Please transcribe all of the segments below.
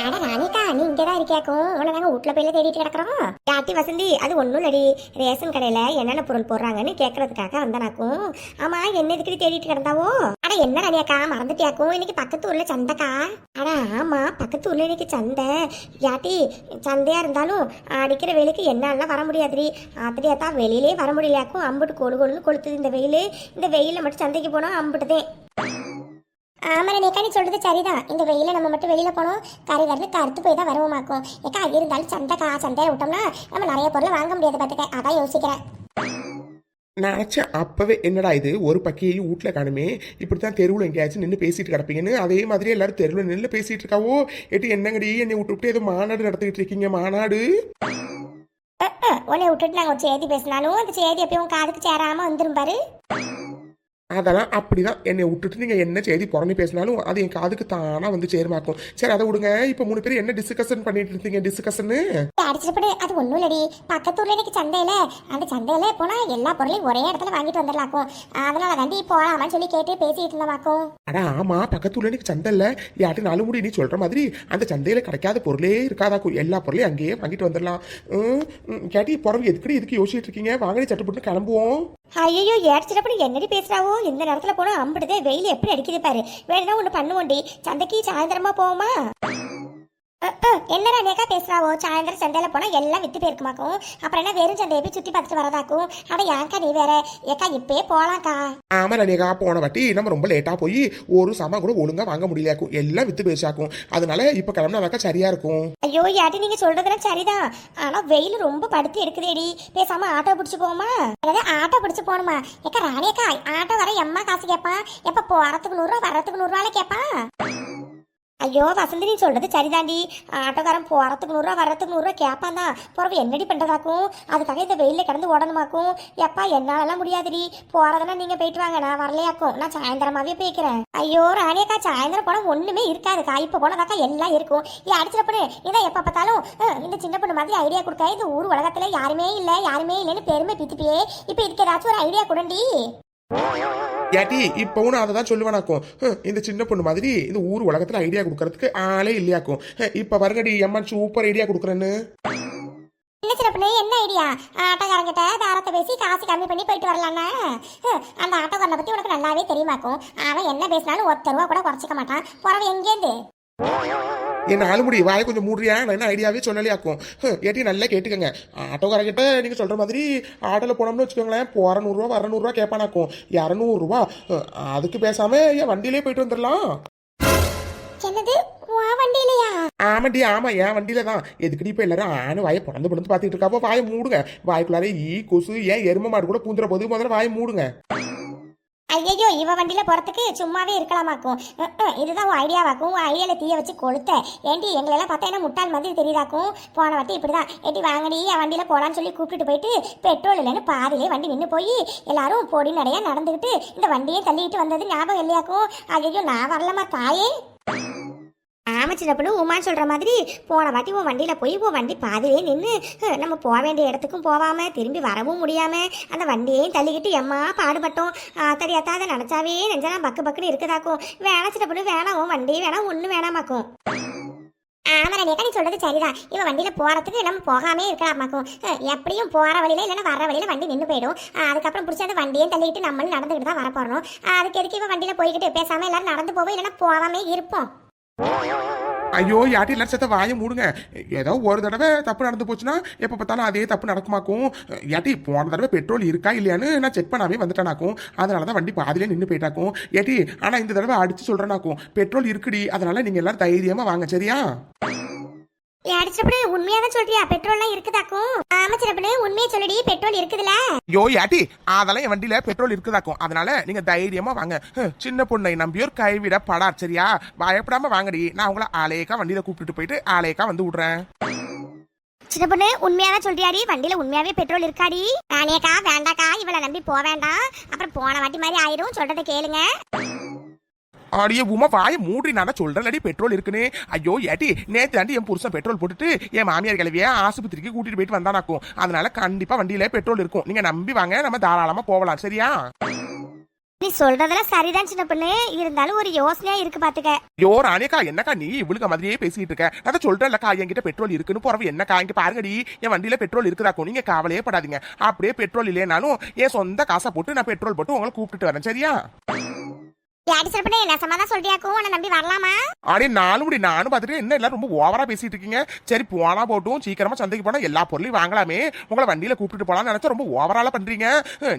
அட ராணிக்கா, நீ இங்கதான் இருக்கியாக்கும். உன்னை நாங்க வீட்டுல போயில தேடிட்டு கிடக்குறோம். யாட்டி வசந்தி, அது ஒண்ணும் இல்லடி. ரேஷன் கடையில என்னென்ன பொருள் போடுறாங்கன்னு கேட்கறதுக்காக வந்தனாக்கும். ஆமா, என்ன இதுக்கு தேடிட்டு கிடந்தாவோ? அட என்ன ராணியாக்கா, மறந்துட்டியாக்கும். இன்னைக்கு பக்கத்து ஊர்ல சந்தைக்கா. அட ஆமா, பக்கத்து ஊர்ல இன்னைக்கு சந்தை. யாட்டி, சந்தையா இருந்தாலும் அடிக்கிற வெயிலுக்கு என்னாலாம் வர முடியாதுடி. அப்படியாத்தா வெளியிலே வர முடியலையாக்கும். அம்புட்டு கொழு கொழுன்னு கொளுத்துது இந்த வெயில். இந்த வெயில மட்டும் சந்தைக்கு போனா அம்புட்டுதேன். ஆமா ரேக்கா, நீ சொல்றது சரிதான். இந்த வெயில நம்ம மட்டும் வெளியில போனோம், கறி கருத்து போய் தான் வருவோமாக்கும். ஏக்கா இருந்தாலும் சந்தையில விட்டோம்னா நம்ம நிறைய பொருளை வாங்க முடியாது பார்த்துக்க. அதான் யோசிக்கிறேன். நினச்சேன் அப்பவே, என்னடா இது ஒரு பக்கியையும் வீட்டில் காணுமே, இப்படித்தான் தெருவில் எங்கேயாச்சும் நின்று பேசிட்டு கிடப்பீங்கன்னு. அதே மாதிரி எல்லாரும் தெருவில் நின்று பேசிட்டு இருக்காவோ. எட்டு என்னங்கடி என்னை விட்டு ஏதோ மாநாடு நடத்திட்டு இருக்கீங்க? மாநாடு உன்னை விட்டுட்டு நாங்கள் ஒரு செய்தி பேசினாலும் அந்த செய்தி எப்பயும் காதுக்கு சேராம வந்துரும் பாரு. அதெல்லாம் அப்படிதான். என்னை விட்டுட்டு நீங்கள் என்ன செய்தி புறணி பேசினாலும் அது என் காதுக்கு தானா வந்து சேருமாக்கும். சரி, அதை விடுங்க. இப்போ 3 பேர் என்ன டிஸ்கஷன் பண்ணிட்டு இருந்தீங்க? டிஸ்கஷனு அடிச்சுட்டு அது ஒன்றும் இல்லடி. பக்கத்தூர்ல இன்னைக்கு சந்தையில, அந்த சந்தையில போனா எல்லா பொருளையும் ஒரே இடத்துல வாங்கிட்டு வந்துடலாக்கும். அதனால தாண்டி போலாமான்னு சொல்லி கேட்டு பேசிட்டு இருந்தமாக்கும். அடா ஆமா, பக்கத்தூர்ல இன்னைக்கு சந்தை இல்லை. யார்ட்டு 4 முடி நீ சொல்ற மாதிரி அந்த சந்தையில கிடைக்காத பொருளே இருக்காதாக்கும். எல்லா பொருளையும் அங்கேயே வாங்கிட்டு வந்துடலாம். கேட்டி பிறகு எதுக்கடி இதுக்கு யோசிச்சுட்டு இருக்கீங்க? வாங்கடி சட்டப்பட்டு கிளம்புவோம். ஐயோ, ஏடிச்சிட்டப்படி என்னடி பேசுறாவோ? இந்த நேரத்துல போனா அம்பிடுதே, வெயில் எப்படி அடிக்குது பாரு. வேணும்னா ஒண்ணு பண்ணுவோண்டி, சந்தைக்கு சாயந்தரமா போவோமா? என்னடா நேக்கா பேசுறாவோ? சாயந்தரம் சந்தையில போனா எல்லாம் வித்து போயிருக்குமாக்கும். அப்புறம் என்ன வெறும் சந்தையை போய் சுத்தி பார்த்துட்டு வரதாக்கும். அட ஏன்க்கா நீ வேற? ஏக்கா இப்பயே போலாம்க்கா. ஆமா ரணிகா, போன வாட்டி நம்ம ரொம்ப லேட்டா போய் ஒரு சாமான் கூட ஒழுங்கா வாங்க முடியலையாக்கும். எல்லாம் வித்து பேசாக்கும். அதனால இப்ப கிளம்புனாக்கா சரியா இருக்கும். ஐயோ யாட்டி, நீங்க சொல்றதுலாம் சரிதான். ஆனா வெயில் ரொம்ப படுத்து எடுக்குதேடி. பேசாம ஆட்டோ பிடிச்சு போமா? அதாவது ஆட்டோ பிடிச்சு போகணுமா? ஏக்கா ராணியக்கா, ஆட்டோ வர எம்மா காசு கேட்பான். எப்ப போறதுக்கு 100 ரூபா, வர்றதுக்கு 100 ரூபால கேட்பான். ஐயோ வசந்தி, நீ சொல்றது சரிதாண்டி. ஆட்டோக்காரன் போறதுக்கு 100 ரூபா, வர்றதுக்கு 100 ரூபா கேட்பான் தான். பிறகு என்னடி பண்றதாக்கும்? அதுக்காக இந்த வெயில கிடந்து ஓடணுமாக்கும். எப்பா என்னாலலாம் முடியாதுடி. போறதுன்னா நீங்க போயிட்டு வாங்க, நான் வரலையாக்கும். நான் சாயந்தரமாவே போய்க்கிறேன். ஐயோ ராணியக்கா, சாயந்தரம் போனா ஒண்ணுமே இருக்காதுக்கா. இப்ப போனதாக்கா எல்லாம் இருக்கும். அடிச்சிட பொண்ணு இதான் எப்ப பார்த்தாலும் இந்த சின்ன பொண்ணு மாதிரி ஐடியா கொடுக்க. இந்த ஊர் உலகத்துல யாருமே இல்லைன்னு பெருமை பித்திப்பியே. இப்ப இதுக்கு ஏதாச்சும் ஒரு ஐடியா கொடுண்டி. ஏட்டி இப்பவும் நான் அதை தான் சொல்லுவேனாக்கும். இந்த சின்ன பொண்ணு மாதிரி இந்த ஊர் உலகத்துல ஐடியா கொடுக்கறதுக்கு ஆளே இல்லையாக்கும். இப்ப வருங்கடி அம்மா, சூப்பர் ஐடியா கொடுக்குறேன்னு. என்ன சின்ன பொண்ணு, என்ன ஐடியா? ஆட்டோக்காரங்கிட்ட தாரத்தை பேசி காசு கம்மி பண்ணி போயிட்டு வரலான்னா? அந்த ஆட்டோக்காரனை பத்தி உனக்கு நல்லாவே தெரியுமாக்கும். அவன் என்ன பேசினாலும் 1 ரூபா கூட குறைச்சிக்க மாட்டான். போறவன் எங்கேருந்து? என்ன ஆளுமுடி வாயை கொஞ்சம் மூடுறியா? நான் என்ன ஐடியாவே சொல்லலையாக்கும். ஏட்டி நல்லா கேட்டுக்கங்க. ஆட்டோக்காரங்கிட்ட நீங்க சொல்ற மாதிரி ஆட்டோல போனோம்னு வச்சுக்கோங்களேன், போற 100 ரூபா, வர 100 ரூபா கேட்பானாக்கும். 200 ரூபா. அதுக்கு பேசாம என் வண்டியிலே போயிட்டு வந்துடலாம். என்னது, வண்டியிலையா? ஆமாண்டி, ஆமா, என் வண்டியில தான். எதுக்கடி இப்ப எல்லாரும் ஆனு வாயை பிறந்து பாத்துட்டு இருக்காப்போ வாயை மூடுங்க. வாய்க்குள்ளார கொசு ஏன் எரும மாடு கூட பூந்துற போது முதல்ல வாயை மூடுங்க. ஐயோ, இவ வண்டியில போறதுக்கு சும்மாவே இருக்கலாமாக்கும். இதுதான் உன் ஐடியாவாக்கும். உன் ஐடியால தீய வச்சு கொளுத்த. ஏண்டி எங்களெல்லாம் பார்த்தா என்ன முட்டாள் மாதிரி தெரியுதாக்கும்? போன வாட்டி இப்படிதான். ஏட்டி வாங்கடி என் வண்டியில போலான்னு சொல்லி கூப்பிட்டு போயிட்டு பெட்ரோல் இல்லைன்னு பாதிலே வண்டி நின்று போய் எல்லாரும் பொடி நடையா நடந்துகிட்டு இந்த வண்டியை தள்ளிட்டு வந்தது ஞாபகம் இல்லையாக்கும். ஐயோ நான் வரலமா தாயே. ஆமா சின்ன பொண்ணு, உமா சொல்ற மாதிரி போன வாட்டி உன் வண்டியில போய் உன் வண்டி பாதிலே நின்று நம்ம போக வேண்டிய இடத்துக்கும் போகாம திரும்பி வரவும் முடியாம அந்த வண்டியையும் தள்ளிக்கிட்டு எம்மா பாடுபட்டோம். தெரியாதா, அதை நினைச்சாவே நெஞ்சலாம் பக்கு பக்குன்னு இருக்குதாக்கும். வேணாம் சின்ன பொண்ணு, வேணாம். உன் வண்டி வேணாம், ஒண்ணு வேணாமாக்கும். ஆமா ரணியக்கா, நீ சொல்றது சரிதான். இவன் வண்டியில போறதுக்கு நம்ம போகாமே இருக்கலாமாக்கும். எப்படியும் போற வழியில இல்லைன்னா வர்ற வழியில வண்டி நின்று போயிடும். அதுக்கப்புறம் பிடிச்ச அந்த வண்டியும் தள்ளிட்டு நம்மளும் நடந்துகிட்டு தான் வரப்போறோம். அதுக்கு எதுக்கு இவன் வண்டியில போய்கிட்டு பேசாம எல்லாரும் நடந்து போவோம், இல்லைன்னா போகாமே இருப்போம். ஐயோ யாட்டி லட்சத்தை வாயை மூடுங்க. ஏதோ ஒரு தடவை தப்பு நடந்து போச்சுன்னா எப்ப பார்த்தாலும் அதே தப்பு நடக்குமாக்கும். ஏட்டி போன தடவை பெட்ரோல் இருக்கா இல்லையான்னு நான் செக் பண்ணாமே வந்துட்டானாக்கும். அதனாலதான் வண்டி பாதிலே நின்று போயிட்டாக்கும். ஏட்டி ஆனா இந்த தடவை அடிச்சு சொல்றேனாக்கும், பெட்ரோல் இருக்குடி. அதனால நீங்க எல்லாரும் தைரியமா வாங்க, சரியா? அடிச்சப்படி உண்மையாதான் சொல்றியா? பெட்ரோல்லாம் இருக்குதாக்கும். ஆமா சின்னப்பனே, உண்மையை சொல்லடி, பெட்ரோல் இருக்குதுல. யோ யாட்டி, அதெல்லாம் என் வண்டியில பெட்ரோல் இருக்குதாக்கும். அதனால நீங்க தைரியமா வாங்க. சின்ன பொண்ணை நம்பியோர் கைவிட படார், சரியா? பயப்படாம வாங்கடி. நான் உங்களை ஆலேக்கா வண்டியில கூப்பிட்டு போயிட்டு ஆலேக்கா வந்து விடுறேன். சின்ன பொண்ணு, உண்மையாதான் சொல்றியாடி? வண்டியில உண்மையாவே பெட்ரோல் இருக்காடி? ராணியக்கா வேண்டாக்கா, இவளை நம்பி போக வேண்டாம். அப்புறம் போன வாட்டி மாதிரி ஆயிரும். சொல்றதை கேளுங்க. ஆடியே உமா வாயை மூடி, நான் சொல்றேன்டி பெட்ரோல் இருக்குன்னு. ஐயோ ஏட்டி, நேத்து தாண்டி என் புருஷன் பெட்ரோல் போட்டுட்டு என் மாமியார் கிளவிய ஆஸ்பத்திரிக்கு கூட்டிட்டு போயிட்டு வந்தானாக்கும். அதனால கண்டிப்பா வண்டியில பெட்ரோல் இருக்கும். நீங்க நம்பி வாங்க, நம்ம தாராளமா போகலாம், சரியா? நீ சொல்றதெல்லாம் சரிதான் சின்ன பொண்ணு, இருந்தாலும் ஒரு யோசனையா இருக்கு பாத்துக்க. யோ ராணியக்கா, என்னக்கா நீ இவளுக்கு மாதிரியே பேசிட்டு இருக்க? நான் சொல்றேன்லக்கா, என்கிட்ட பெட்ரோல் இருக்குன்னு போறவ என்னக்கா இங்க பாருங்கடி, என் வண்டியில பெட்ரோல் இருக்குதாக்கும். நீங்க கவலையே படாதீங்க. அப்படியே பெட்ரோல் இல்லைனாலும் என் சொந்த காசை போட்டு நான் பெட்ரோல் போட்டு உங்களை கூப்பிட்டுட்டு வரேன், சரியா? யாடி சின்ன பொண்ணு நெசமா தான் சொல்றியாக்கும், உன்னை நம்பி வரலாமா? அடே நானும் பார்த்துட்டு என்ன எல்லாம் ரொம்ப ஓவரா பேசிட்டு இருக்கீங்க. சரி போனா போட்டும், சீக்கிரமா சந்தைக்கு போனா எல்லா பொருளையும் வாங்கலாமே, உங்களை வண்டியில கூப்பிட்டு போலாம்னு நினைச்சா ரொம்ப ஓவரால பண்றீங்க.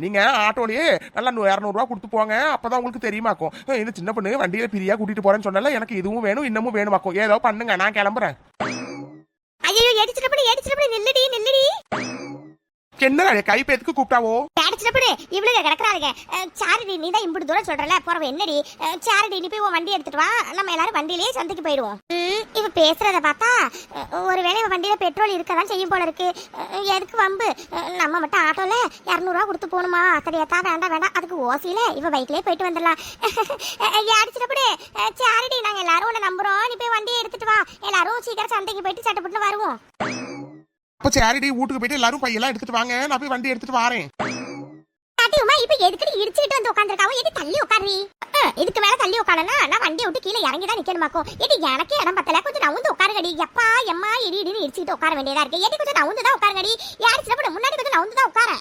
நீங்க ஆட்டோலயே நல்லா 200 ரூபா கொடுத்து போங்க, அப்பதான் உங்களுக்கு தெரியுமாக்கும். இந்த சின்ன பொண்ணு வண்டியில பிரியா கூட்டிட்டு போறேன்னு சொன்னால எனக்கு இதுவும் வேணும் இன்னமும் வேணுமாக்கும். ஏதோ பண்ணுங்க, நான் கிளம்புறேன். ஐயோ ஏடிச்சிட்டு நில்லுடி நில்லுடி. என்ன கைப்பேத்துக்கு கூப்பிட்டாவோ? ஏடிச்சிட்டு இவ்வளவு கிடக்குறாளுங்க. சாரிடி, நீ தான் இப்படி தூரம் சொல்றல, போறவ என்னடி? சாரிடி, நீ போய் உன் வண்டி எடுத்துட்டு வா, நம்ம எல்லாரும் வண்டியிலேயே சந்தைக்கு போயிடுவோம். இவ பேசுறத பார்த்தா ஒருவேளை இவ வண்டியில பெட்ரோல் இருக்கதான் செய்யும் போல இருக்கு. எதுக்கு வம்பு? நம்ம மட்டும் ஆட்டோல 200 ரூபா கொடுத்து போகணுமா? தெரியாதா? வேண்டாம், அதுக்கு ஓசியில இவ பைக்லயே போயிட்டு வந்துடலாம். ஏடிச்சிட்டு சாரிடி, நாங்க எல்லாரும் உன்னை நம்புறோம், நீ போய் வண்டியை எடுத்துட்டு வா, எல்லாரும் சீக்கிரம் சந்தைக்கு போயிட்டு சட்டப்பட்டு வருவோம். அப்ப சரிடி, வீட்டுக்கு போயிட்டு எல்லாரும் பையெல்லாம் எடுத்துட்டு வாங்க, நான் போய் வண்டி எடுத்துட்டு வரேன். இப்ப எதுக்கடி இடிச்சிட்டு வந்து உட்காந்துருக்காவோ? எது தள்ளி உட்காரி, இதுக்கு மேல தள்ளி உட்காரனா நான் வண்டியை விட்டு கீழே இறங்கிதான் நிக்கணுமாக்கும். எது எனக்கு இடம் பத்தல, கொஞ்சம் நவுந்து உட்காருங்கடி. எப்பா எம்மா இடின்னு இடிச்சுட்டு உட்கார வேண்டியதா இருக்கு. எது கொஞ்சம் நவுந்துதான் உட்காருங்கடி. யாரு சில முன்னாடி கொஞ்சம் நவுந்துதான் உட்கார.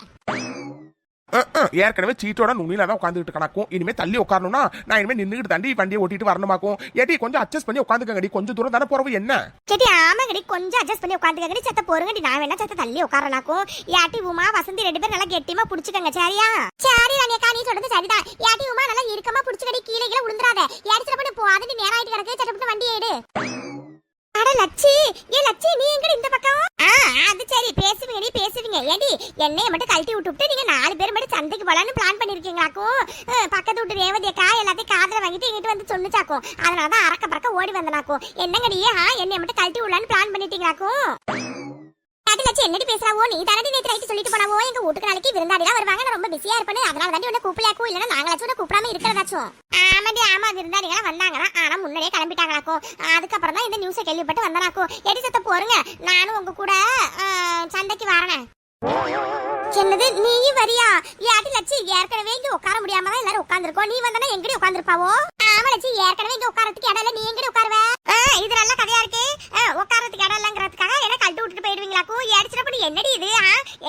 ஏற்கனவே சீட்டோட நுண்ணில தான் உட்காந்துட்டு கணக்கும். இனிமே தள்ளி உட்காரணும்னா நான் இனிமே நின்றுட்டு தாண்டி வண்டியை ஓட்டிட்டு வரணுமாக்கும். ஏடி கொஞ்சம் அட்ஜஸ்ட் பண்ணி உட்காந்துக்கங்கடி, கொஞ்சம் தூரம் தானே போறவு என்ன? சரி ஆமாங்கடி, கொஞ்சம் அட்ஜஸ்ட் பண்ணி உட்காந்துக்கங்கடி. சத்த போருங்கடி, நான் வேணா சத்த தள்ளி உட்காரனாக்கும். யாட்டி உமா வசந்தி 2 பேரும் நல்லா கெட்டியமா புடிச்சுக்கங்க, சரியா? சரி ராணியக்கா, நீ சொல்றது சரிதான். யாட்டி உமா நல்லா இறுக்கமா புடிச்சுக்கடி, கீழே கீழே விழுந்துறாத. யாடி பண்ணி போ, அது நேரம் ஆயிட்டு கிடக்கு, சட்டப்பட்டு வண்டி ஏடு. அட லட்சி, லட்சி நீ எங்கடி இந்த பக்கம்? அது சரி, பேசுவீங்க. ஏடி என்னைய மட்டும் கழட்டி விட்டுவிட்டு நீங்க 4 பேர் மட்டும் சந்தைக்கு போலான்னு பிளான் பண்ணிருக்கீங்களாக்கும். பக்கத்து விட்டு ரேவதி அக்கா எல்லாத்தையும் காதுல வாங்கிட்டு எங்கிட்ட வந்து சொன்னுச்சாக்கும். அதனாலதான் அறக்க பறக்க ஓடி வந்தனாக்கும். என்னங்கடி என்னைய மட்டும் கழட்டி விடலான்னு பிளான் பண்ணிட்டீங்களாக்கும். என்னடி பேசுறாவோ? நீ தானடி நேத்து நைட்டு சொல்லிட்டு போனாவோ, எங்க வீட்டுக்கு நாளைக்கு விருந்தாடிலாம் வருவாங்க, நான் ரொம்ப பிஸியா இருப்பேன், அதனால தாண்டி உன்னை கூப்பிடலாக்கும். இல்லைன்னா நாங்களாச்சும் உன்னை கூப்பிடாம இருக்கிறதாச்சும். ஆமா விருந்தாடிகளாம் வந்தாங்கன்னா, ஆனா முன்னாடியே கிளம்பிட்டாங்களாக்கும். அதுக்கப்புறம் தான் இந்த நியூஸை கேள்விப்பட்டு வந்தனாக்கும். எடி சத்த போருங்க, நானும் உங்க கூட சந்தைக்கு வரேன். என்னது நீயும் வரியா? யாட்டி லட்சி, ஏற்கனவே இங்க உட்கார முடியாம தான் எல்லாரும் உட்காந்துருக்கோம். நீ வந்தனா எங்கடி உட்காந்துருப்பாவோ? ஆமா லட்சி, ஏற்கனவே இங்க உட்காரத்துக்கு இடம் இல்ல, நீ எங்கடி உட்காருவ? இது நல்ல கதையா இருக்கு. உட்காரத்துக்கு இடம் இல்லங்கிறதுக்காக என்ன கழட்டி விட்டுட்டு போயிடுவீங்களாக்கும். ஏடிச்சிடப்படி என்னடி இது?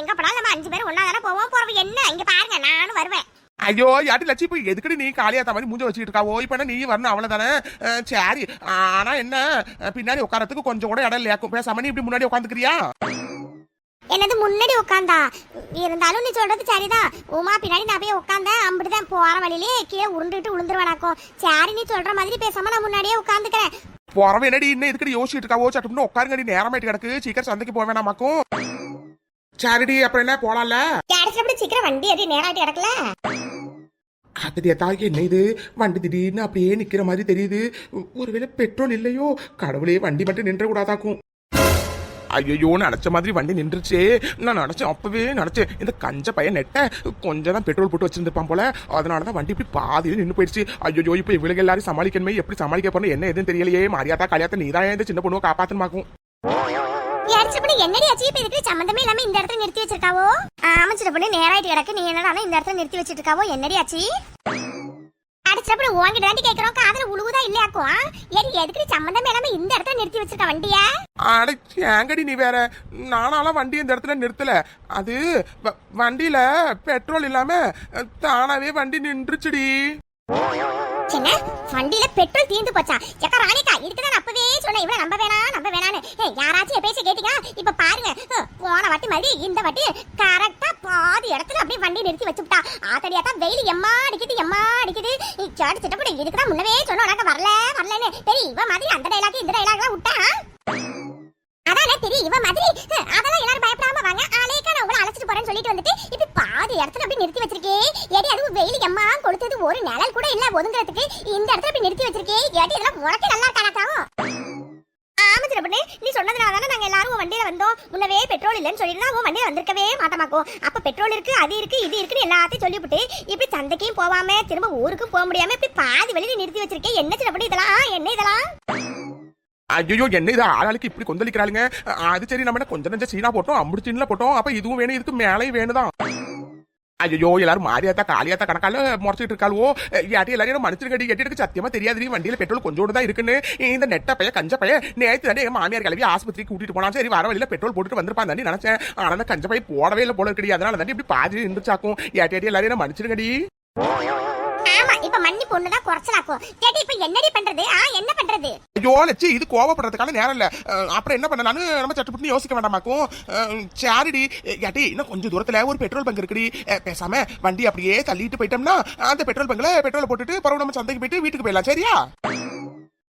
எங்க போனாலும் நம்ம 5 பேர் ஒன்னா தானே போவோம். போறவங்க என்ன இங்க பாருங்க, நானும் வருவேன். ஐயோ யாட்டி லட்சி, இப்ப எதுக்கடி நீ காலியாத்த மாதிரி மூஞ்ச வச்சுட்டு இருக்காவோ? இப்ப என்ன நீ வரணும் அவ்வளவுதானே? சரி, ஆனா என்ன பின்னாடி உட்காரத்துக்கு கொஞ்சம் கூட இடம் இல்லையாக்கும். பேசாம நீ இப்படி முன்னாடி உட்காந்துக்கிறியா? என்னது முன்னாடி உட்காந்தா? இருந்தாலும் நீ சொல்றது சரிதான். உமா பின்னாடி நான் போய் உட்காந்தேன், அப்படிதான் போற வழியிலே கீழே உருண்டுட்டு விழுந்துருவானாக்கும். சரி, நீ சொல்ற மாதிரி பேசாம நான் முன்னாடியே உட்காந்துக்கிறேன். போறவன் என்னடி இன்னும் இதுக்கடி யோசிச்சுட்டு இருக்காவோ? சட்டுன்னு உட்காருங்கடி, நேரமாயிட்டு கிடக்கு, சீக்கிரம் சந்தைக்கு போக வேணாமாக்கும். சரிடி, அப்புறம் என்ன போலாம்ல? சீக்கிரம் வண்டி ஏறி நேராட்டி கிடக்கல. அதேதா, என்ன இது வண்டி திடீர்னு அப்படியே நிக்கிற மாதிரி தெரியுது. ஒருவேளை பெட்ரோல் இல்லையோ? கடவுளே, வண்டி மட்டும் நின்ற கூடாதாக்கும். ஐயோ, நினைச்ச மாதிரி வண்டி நின்றுச்சே. நான் அப்பவே நினைச்சேன் இந்த கஞ்ச பையன் நெட்ட கொஞ்சம் தான் பெட்ரோல் போட்டு வச்சிருந்திருப்பான் போல, அதனாலதான் வண்டி இப்படி பாதியில் நின்று போயிடுச்சு. ஐயோ, இப்ப இவளுக்கு எல்லாரும் சமாளிக்கணுமே, எப்படி சமாளிக்க போறேன்னு என்ன எதுவும் தெரியலையே. மாரியாத்தா கல்யாணத்தை நீதான் இந்த சின்ன பொண்ணுவை காப்பாத்தமாக்கும். என்னடி ஆச்சு? இப்ப இதுக்கு சம்பந்தமே இல்லாம இந்த இடத்துல நிறுத்தி வச்சிருக்காவோ? ஆமா பொண்ணு, நேராயிட்டு கிடக்கு, நீ என்னடா இந்த இடத்துல நிறுத்தி வச்சிட்டு இருக்காவோ? என்னடி ஆச்சு? அடிச்சப்படி உங்ககிட்ட தாண்டி கேக்குறோம், காதுல உழுவுதா இல்லையாக்கும். எதுக்கு சம்பந்தமே இல்லாம இந்த இடத்துல நிறுத்தி வச்சிருக்க வண்டிய? அட ஏங்கடி நீ வேற, நானாலாம் வண்டி இந்த இடத்துல நிறுத்தல. அது வண்டியில பெட்ரோல் இல்லாம தானாவே வண்டி நின்றுச்சுடி. என்ன வண்டியில பெட்ரோல் தீர்ந்து போச்சா? எக்கா ராணிக்கா, இதுக்குதான் அப்பவே சொன்னேன் இவள நம்ப வேணான்னு. யாராச்சும் பேச கேட்டீங்க? இப்ப பாருங்க, போன வாட்டி மாதிரி இந்த வாட்டி கரெக்டா பாதி இடத்துல அப்படியே வண்டி நிறுத்தி வச்சுட்டா. ஆத்தடியாத்தான் வெயில் எம்மா அடிக்குது. சாடி சிட்டப்படி இதுக்குதான் முன்னவே சொன்னோம், நாங்க வரலன்னு. பெரிய இவ மாதிரி அந்த டைலாக் இந்த டைலாக் எல்லாம் விட்டா அதானே பெரிய இவ மாதிரி. அதெல்லாம் எல்லாரும் பயப்படாம வாங்க, ஆலேக்கா நான் உங்களை அழைச்சிட்டு போறேன்னு சொல்லிட்டு வந்துட்டு இப்ப பாதி இடத்துல அப்படி நிறுத்தி வச்சிருக்கே. ஏடி அதுவும் வெயில் எம்மா கொடுத்தது, ஒரு நிழல் கூட இல்ல ஒதுங்கிறதுக்கு, இந்த இடத்துல அப்படி நிறுத்தி வச்சிருக்கே. ஏடி இதெல்லாம் உனக்கு நல்லா இருக்கானாக்காவும். ஆமா சிறப்பு, நீ சொன்னதுனால தானே நாங்க எல்லாரும் வண்டியில வந்தோம். முன்னவே பெட்ரோல் இல்லைன்னு சொல்லிட்டு உன் வண்டியில வந்திருக்கவே மாட்டமாக்கும். அப்ப பெட்ரோல் இருக்கு, அது இருக்கு, இது இருக்குன்னு எல்லாத்தையும் சொல்லிவிட்டு இப்படி சந்தைக்கும் போவாம திரும்ப ஊருக்கும் போக முடியாம இப்படி பாதி வழியில நிறுத்தி வச்சிருக்கேன். என்ன சிறப்பு இதெல்லாம்? என்ன இதெல்லாம்? ஐயோ, என்ன இது ஆளாளுக்கு இப்படி கொந்தளிக்கிறாளுங்க. அது சரி, நம்ம கொஞ்சம் நெஞ்ச சீனா போட்டோம், அம்புடிச்சின்ல போட்டோம். அப்ப இதுவும் வேணும், இதுக்கு மேலே வேணுதான். ஐயோ எல்லாரும் மாரியாத்தா காளியாத்தா கணக்கால முறைச்சிட்டு இருக்காளோ யாட்டி எல்லாரும் மனுஷன் எட்டிருக்கு சத்தியமா தெரியாது வண்டியில பெட்ரோல் கொஞ்சோடு தான் இருக்குன்னு இந்த நெட்ட பைய கஞ்ச பைய நேற்று தானே என் மாமியார் கிளவி ஆஸ்பத்திரிக்கு கூட்டிட்டு போனா சரி வர வழியில பெட்ரோல் போட்டுட்டு வந்திருப்பான் தாண்டி நினைச்சேன் ஆனா அந்த கஞ்ச பைய போடவே இல்லை போல இருக்கடி அதனால தாண்டி இப்படி பாதி இருந்துச்சாக்கும் யாட்டி எல்லாரும் மனுஷனுங்கடி ஆமா இப்ப மண்ணி பொண்ணுதான் குறைச்சலாக்கும் கேட்டி இப்ப என்னடி பண்றது என்ன பண்றது ஐயோ லட்சி இது கோவப்படுறதுக்கான நேரம் இல்ல அப்புறம் என்ன பண்ணலான்னு நம்ம சட்டுப்பட்டு யோசிக்க வேண்டாமாக்கும் சாரிடி யாட்டி இன்னும் கொஞ்சம் தூரத்துல ஒரு பெட்ரோல் பங்க் இருக்குடி பேசாம வண்டி அப்படியே தள்ளிட்டு போயிட்டோம்னா அந்த பெட்ரோல் பங்க்ல பெட்ரோல் போட்டுட்டு பரவ நம்ம சந்தைக்கு போயிட்டு வீட்டுக்கு போயிடலாம் சரியா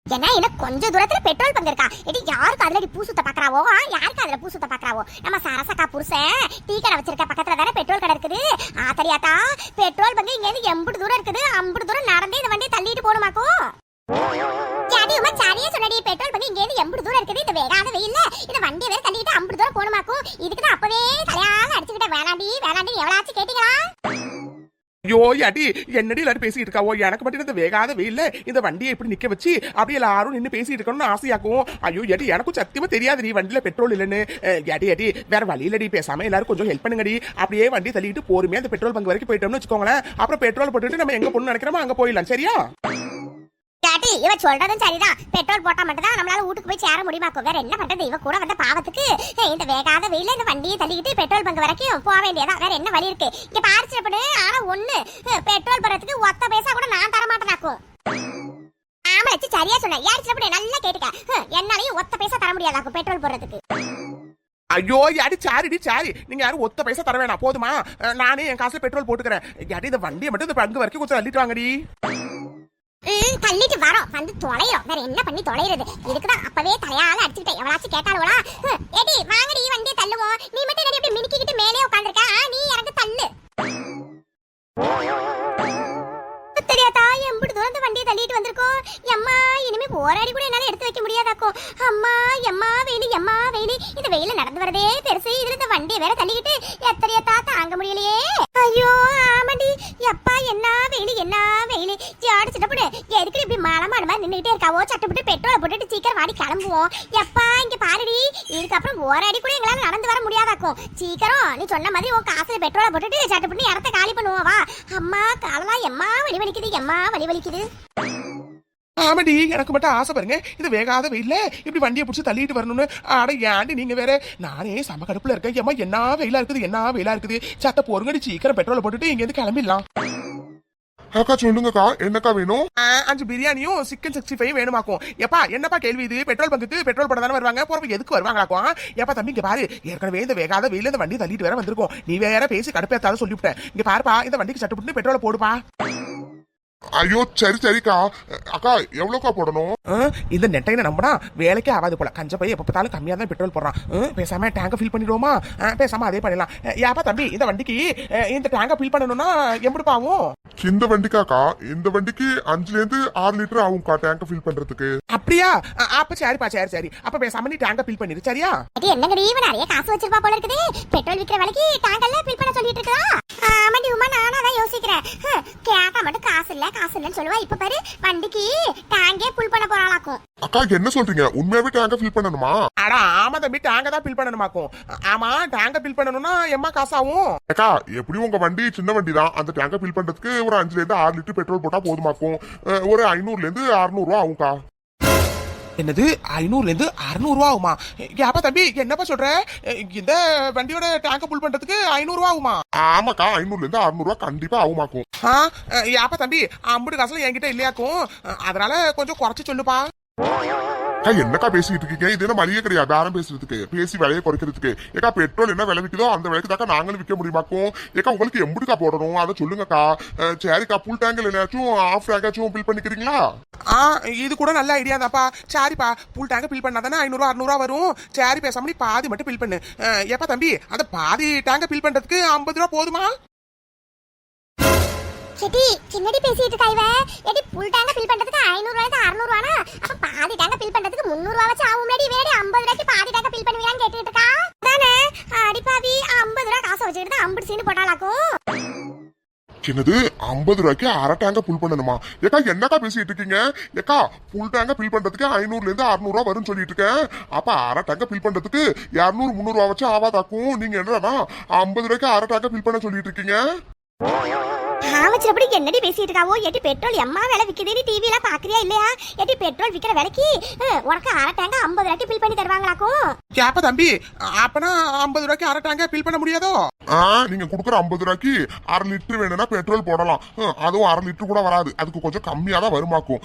ஏன்னா இன்னும் கொஞ்சம் தூரத்துல பெட்ரோல் பங்க் இருக்கா எடி யாருக்கு அதுல பூ சுத்த பாக்குறாவோ யாருக்கு அதுல பூ சுத்த பாக்குறாவோ நம்ம சரசக்கா புருஷன் டீ கடை வச்சிருக்க பக்கத்துல தானே பெட்ரோல் கடை இருக்குது தெரியாதா பெட்ரோல் பங்க் இங்க இருந்து எம்புட்டு தூரம் இருக்குது அம்புட்டு தூரம் நடந்தே இந்த வண்டியை தள்ளிட்டு போடுமாக்கும் சரியா சொன்னடி பெட்ரோல் பங்க் இங்க இருந்து எம்புட்டு தூரம் இருக்குது இந்த வேகாத வெயில்ல இந்த வண்டியை வேற தள்ளிட்டு அம்புட்டு தூரம் போடுமாக்கும் இதுக்கு அப்பவே தலையால அடிச்சுக்கிட்ட வேணாண்டி எவ்வளவு கேட்டீங்களா ஐயோ யாட்டி என்னடி எல்லாரும் பேசிட்டு இருக்காவோ எனக்கு மட்டும் இந்த வேகாத வெயில்ல இந்த வண்டியை இப்படி நிக்க வச்சு அப்படியே எல்லாரும் நின்று பேசிட்டு இருக்கணும்னு ஆசையாக்கும் ஐயோ யாட்டி எனக்கும் சத்தியமா தெரியாதுடி வண்டியில பெட்ரோல் இல்லைன்னு யாட்டி வேற வழியிலடி பேசாம எல்லாரும் கொஞ்சம் ஹெல்ப் பண்ணுங்கடி அப்படியே வண்டி தள்ளிட்டு போருமே அந்த பெட்ரோல் பங்க் வரைக்கும் போயிட்டோம்னு வச்சுக்கோங்களேன் அப்புறம் பெட்ரோல் போட்டுட்டு நம்ம எங்க போகணும்னு நினைக்கிறோமோ அங்க போயிடலாம் சரியா கேட்டி இவ சொல்றதும் சரிதான் பெட்ரோல் போட்டா மட்டும் தான் நம்மளால வீட்டுக்கு போய் சேர முடியுமாக்கும் வேற என்ன பண்றது இவ கூட வந்த பாவத்துக்கு இந்த வேகாத வெயில இந்த வண்டியை தள்ளிக்கிட்டு பெட்ரோல் பங்க் வரைக்கும் போக வேண்டியதான் வேற என்ன வழி இருக்கு இங்க பாரிச்சிடப்படு ஆனா ஒண்ணு பெட்ரோல் போறதுக்கு ஒத்த பைசா கூட நான் தர மாட்டேனாக்கும் ஆமலச்சு சரியா சொன்ன ஏறிச்சிடப்படு நல்லா கேட்டுக்க என்னாலையும் ஒத்த பைசா தர முடியாதாக்கும் பெட்ரோல் போடுறதுக்கு ஐயோ யாடி சாரி நீங்க யாரும் ஒத்த பைசா தர வேணாம் போதுமா நானே என் காசுல பெட்ரோல் போட்டுக்கிறேன் யாடி இந்த வண்டியை மட்டும் இந்த பங்கு வரைக்கும் கொஞ்சம் தள்ளிட்டு வாங்கடி தள்ளிட்டு வரோம் வந்து தொலைறோம் வேற என்ன பண்ணி தொலைறது இதுக்குதான் அப்பவே தலையால அடிச்சுக்கிட்டேன் எவ்வளாச்சும் கேட்டாலுவா ஏடி வாங்கடி வண்டியை தள்ளுவோம் நீ மட்டும் எப்படி மினிக்கிட்டு மேலே உட்காந்துருக்க நீ எனக்கு தள்ளு தெரியாதா எம்புட்டு தூரம் இந்த வண்டியை தள்ளிட்டு வந்திருக்கோம் எம்மா இனிமே போராடி கூட என்னால எடுத்து வைக்க முடியாதாக்கும் அம்மா எம்மா வெயிலி இந்த வெயில நடந்து வரதே பெருசு இதுல இந்த வண்டியை வேற தள்ளிக்கிட்டு எத்தனையத்தா தாங்க முடியலையே ஐயோ ஆமாடி எப்பா என்ன வெயிலி ஜாடு சிட்டப்படு எதுக்கு இப்படி மழை மாதிரி நின்றுட்டே இருக்காவோ சட்டப்பட்டு பெட்ரோலை போட்டுட்டு சீக்கிரம் வாடி கிளம்புவோம் எப்பா இங்க பாருடி இதுக்கப்புறம் போராடி கூட எங்களால நடந்து வர முடியாதாக்கும் சீக்கிரம் நீ சொன்ன மாதிரி உன் காசுல பெட்ரோலை போட்டுட்டு சட்டப்பட்டு இடத்த காலி பண்ணுவோம் வா அம்மா காலலாம் எம்மா வலி வலிக்குது ஆமாடி எனக்கு மட்டும் ஆசை பாருங்க இந்த வேகாத வெயில்ல இப்படி வண்டியை பிடிச்சி தள்ளிட்டு வரணும்னு ஆட ஏன்டி நீங்க வேற நானே சம கடுப்புல இருக்கேன் ஏமா என்ன வெயிலா இருக்குது சத்த பொறுங்கடி சீக்கிரம் பெட்ரோலை போட்டுட்டு இங்க இருந்து கிளம்பிடலாம் அக்கா சொல்லுங்கக்கா என்னக்கா வேணும் 5 பிரியாணியும் சிக்கன் 65 வேணுமாக்கும் எப்பா என்னப்பா கேள்வி இது பெட்ரோல் பங்குக்கு பெட்ரோல் போட தானே வருவாங்க போறப்ப எதுக்கு வருவாங்களாக்கும் எப்பா தம்பி இங்க பாரு ஏற்கனவே இந்த வேகாத வெயில இந்த வண்டி தள்ளிட்டு வேற வந்திருக்கோம் நீ வேற பேசி கடுப்பேத்தாலும் சொல்லிவிட்டேன் இங்க பாருப்பா இந்த வண்டிக்கு சட்டுப்பட்டு பெட்ரோலை போடுப்பா ஐயோ சரிக்கா அக்கா எவ்வளவுக்கா போடணும் இந்த நெட்டையில நம்பினா வேலைக்கே ஆகாது போல கஞ்ச பைய எப்ப பார்த்தாலும் கம்மியா தான் பெட்ரோல் போடுறான் பேசாம டேங்க ஃபில் பண்ணிடுவோமா பேசாம அதே பண்ணிடலாம் யாப்பா தம்பி இந்த வண்டிக்கு இந்த டேங்க ஃபில் பண்ணணும்னா எப்படி பாவும் இந்த வண்டிக்காக்கா இந்த வண்டிக்கு 5 to 6 லிட்டர் ஆகும்க்கா டேங்க ஃபில் பண்றதுக்கு அப்படியா அப்ப சரிப்பா சரி அப்ப பேசாம நீ டேங்க ஃபில் பண்ணிடு சரியா அது என்னங்கடி இவன் நிறைய காசு வச்சிருப்பா போல இருக்குது பெட்ரோல் விக்கிற வேலைக்கு டேங்கல்ல ஃபில் பண்ண சொல்லிட்டு இருக்கா ஆமாடி உமா நானும் அதான் யோசிக்கிறேன் கேட்டா மட்டும் காசு இல்லன்னு சொல்லுவா இப்ப பாரு வண்டிக்கு டேங்கே ஃபுல் பண்ண போறாளாக்கும் அக்கா என்ன சொல்றீங்க உண்மையாவே டேங்க ஃபில் பண்ணணுமா அட ஆமா தம்பி டேங்க தான் ஃபில் பண்ணணுமாக்கும் ஆமா டேங்க ஃபில் பண்ணணும்னா எம்மா காசாவும் அக்கா எப்படி உங்க வண்டி சின்ன வண்டி தான் அந்த டேங்க ஃபில் பண்றதுக்கு ஒரு 5 to 6 லிட்டர் பெட்ரோல் போட்டா போதுமாக்கும் ஒரு 500 to 600 ரூபா ஆகும்க்கா என்னது 500 to 600 ரூபா ஆகுமா யாப்பா தம்பி என்னப்பா சொல்ற இந்த வண்டியோட டேங்க ஃபுல் பண்றதுக்கு 500 ரூபா ஆகுமா ஆமாக்கா 500 to 600 ரூபா கண்டிப்பா ஆகுமாக்கும் யாப்பா தம்பி 50 காசுல என்கிட்ட இல்லையாக்கும் அதனால கொஞ்சம் குறைச்சு சொல்லுப்பா என்னக்கா பேசிட்டு இருக்கீங்க இது என்ன மளிகை கிடையாது பேரம் பேசுறதுக்கு பேசி விலையை குறைக்கிறதுக்கு ஏக்கா பெட்ரோல் என்ன விலை விற்குதோ அந்த விலைக்கு தாக்கா நாங்களும் விற்க முடியுமாக்கும் ஏக்கா உங்களுக்கு எம்புடுக்கா போடணும் அதை சொல்லுங்கக்கா சரிக்கா ஃபுல் டேங்கில் என்னாச்சும் ஆஃப் டேங்காச்சும் ஃபில் பண்ணிக்கிறீங்களா இது கூட நல்ல ஐடியா தான்ப்பா சரிப்பா ஃபுல் டேங்க் ஃபில் பண்ணா தானே 500 600 வரும் சரி பேசாம நீ பாதி மட்டும் ஃபில் பண்ணு ஏப்பா தம்பி அந்த பாதி டேங்க ஃபில் பண்றதுக்கு 50 ரூபா போதுமா செட்டி சின்னடி பேசிட்டு இருக்கா இவ எடி ஃபுல் டேங்க ஃபில் பண்றதுக்கு 500 ரூபாய் 600 ரூபானா அப்ப பாதி டேங்க ஃபில் பண்றதுக்கு 300 ரூபாய் வச்சு ஆகும்லடி வேற 50 ரூபாய்க்கு பாதி டேங்க ஃபில் பண்ணுவியான்னு கேட்டிட்டு இருக்கா அதானே அடிபாவி 50 ரூபாய் காசு வச்சிட்டு 50 சீனு போட்டாலாக்கும் என்னது 50 ரூபாய்க்கு அரை டேங்க புல் பண்ணணுமா? ஏக்கா என்னக்கா பேசிட்டு இருக்கீங்க? ஏக்கா புல் டேங்க பில் பண்றதுக்கு 500ல இருந்து 600 ரூபா வரும்னு சொல்லிட்டு இருக்கேன். அப்ப அரை டேங்க பில் பண்றதுக்கு 200 300 ரூபா வச்சு ஆவாதாக்கும். நீங்க என்னடா 50 ரூபாய்க்கு அரை டேங்க பில் பண்ண சொல்லிட்டு இருக்கீங்க? ஆமச்சப்படி என்னடி பேசிட்டு இருக்காவோ? எட்டி பெட்ரோல் எம்மா விலை விக்குதுன்னு டிவில பாக்குறியா இல்லையா? எட்டி பெட்ரோல் விக்கிற விலைக்கு உனக்கு அரை டேங்க 50 ரூபாய்க்கு பில் பண்ணி தருவாங்களாக்கும். கேப்ப தம்பி, அப்பனா 50 ரூபாய்க்கு அரை டேங்க பில் பண்ண முடியாதோ? நீங்க குடுக்குற 50 ரூபாய்க்கு 1/2 லிட்டர் வேணும்னா பெட்ரோல் போடலாம். அதுவும் 1/2 லிட்டர் கூட வராது, அதுக்கு கொஞ்சம் கம்மியா தான் வருமாக்கும்.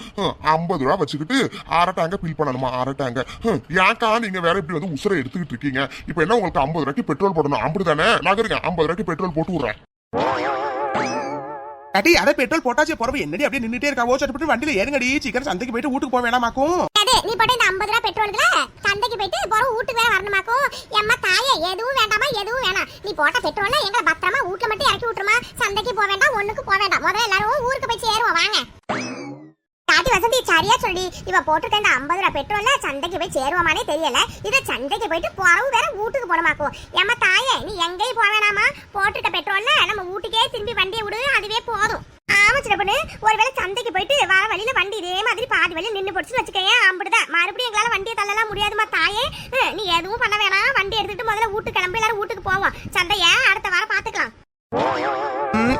50 ரூபா வச்சுக்கிட்டு அரை டேங்க பில் பண்ணணுமா? அரை டேங்க ஏன்க்கா நீங்க வேற இப்படி வந்து உசுரை எடுத்துக்கிட்டு இருக்கீங்க? இப்ப என்ன உங்களுக்கு 50 ரூபாய்க்கு பெட்ரோல் போடணும் அப்படிதானே? நகருங்க 50 ரூபாய்க்கு பெட்ரோல் போட்டு விடுறேன். அடி அதை பெட்ரோல் போட்டாச்சே போறவ என்னடி அப்படியே நின்னுட்டே இருக்காவோ? சட்டுப்பட்டு வண்டியில ஏறுங்கடி, சீக்கிரம் சந்தைக்கு போயிட்டு வீட்டுக்கு போக வேணாமாக்கும். நீ போட்டு இந்த 50 ரூபா பெட்ரோலுக்குல சந்தைக்கு போயிட்டு போற வீட்டுக்கு வேற வரணுமாக்கும். எம்மா தாயே எதுவும் வேண்டாமா, எதுவும் வேணாம். நீ போட்ட பெட்ரோல்ல எங்களை பத்திரமா வீட்டுல மட்டும் இறக்கி விட்டுருமா. சந்தைக்கு போக வேண்டாம், ஒண்ணுக்கு போக வேண்டாம். முதல்ல எல்லாரும் ஊருக்கு போய் சேருவோம் வாங்க. காட்டி வசந்தி சரியா சொல்லி இவ போட்டுருக்க இந்த 50 ரூபா பெட்ரோல்ல சந்தைக்கு போய் சேருவோமானே தெரியல. இத சந்தைக்கு போயிட்டு போறவு வேற வீட்டுக்கு போனமாக்கும். எம்மா தாயே நீ எங்கேயும் போக வேணாமா. போட்டுருக்க பெட்ரோல்ல நம்ம வீட்டுக்கே திரும்பி வண்டியை விடு, அதுவே போதும். ஆமா சின்ன பொண்ணு, ஒருவேளை சந்தைக்கு போயிட்டு வர வழியில வண்டி இதே மாதிரி பாதி வழியில நின்று போச்சுன்னு வச்சுக்கேன், அப்படிதான் மறுபடியும் எங்களால வண்டியை தள்ளலாம் முடியாதுமா தாயே. நீ எதுவும் பண்ண வேணாம், வண்டி எடுத்துட்டு முதல்ல வீட்டுக்கு கிளம்பி எல்லாரும் வீட்டுக்கு போவோம். சந்தைய அடுத்த வாரம் பாத்துக்கலாம்.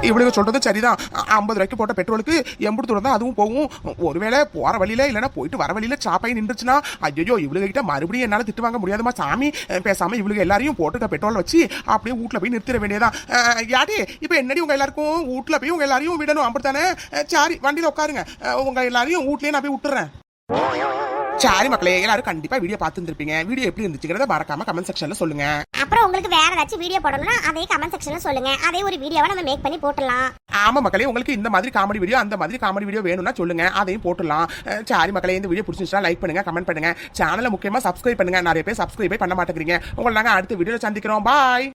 இவளுக்கு சொல்றது சரிதான். 50 ரூபாய்க்கு போட்ட பெட்ரோலுக்கு எம்புடு தூரம் தான் அதுவும் போகும். ஒருவேளை போற வழியில இல்லைன்னா போயிட்டு வர வழியில சாப்பாய் நின்றுச்சுன்னா ஐயோ இவளுக்கு கிட்ட மறுபடியும் என்னால திட்டு வாங்க முடியாதுமா சாமி. பேசாம இவளுக்கு எல்லாரையும் போட்டுக்க பெட்ரோல் வச்சு அப்படியே வீட்டுல போய் நிறுத்திட வேண்டியதான். யாட்டி இப்ப என்னடி உங்க எல்லாருக்கும் வீட்டுல போய் உங்க எல்லாரையும் விடணும் அப்படித்தானே? சரி வண்டியில உட்காருங்க, உங்க எல்லாரையும் வீட்லயே நான் போய் விட்டுறேன். சரி மக்களே, எல்லாரும் கண்டிப்பா வீடியோ பார்த்துருப்பீங்க. வீடியோ எப்படி இருந்துச்சுங்கிறத மறக்காம கமெண்ட் செக்ஷன்ல சொல்லுங்க. அப்புறம் உங்களுக்கு வேற ஏதாச்சும் வீடியோ போடணும்னா அதே கமெண்ட் செக்ஷன்ல சொல்லுங்க. அதே ஒரு வீடியோவை நம்ம மேக் பண்ணி போடலாம். ஆமா மக்களே, உங்களுக்கு இந்த மாதிரி காமெடி வீடியோ அந்த மாதிரி காமெடி வீடியோ வேணும்னா சொல்லுங்க, அதையும் போட்டுடலாம். சரி மக்களே, இந்த வீடியோ பிடிச்சிருந்துச்சுன்னா லைக் பண்ணுங்க, கமெண்ட் பண்ணுங்க, சேனலை முக்கியமா சப்ஸ்கிரைப் பண்ணுங்க. நிறைய பேர் சப்ஸ்கிரைபே பண்ண மாட்டேங்கிறீங்க. உங்களை நாங்க அடுத்த வீடியோல சந்திக்கிறோம். பாய்.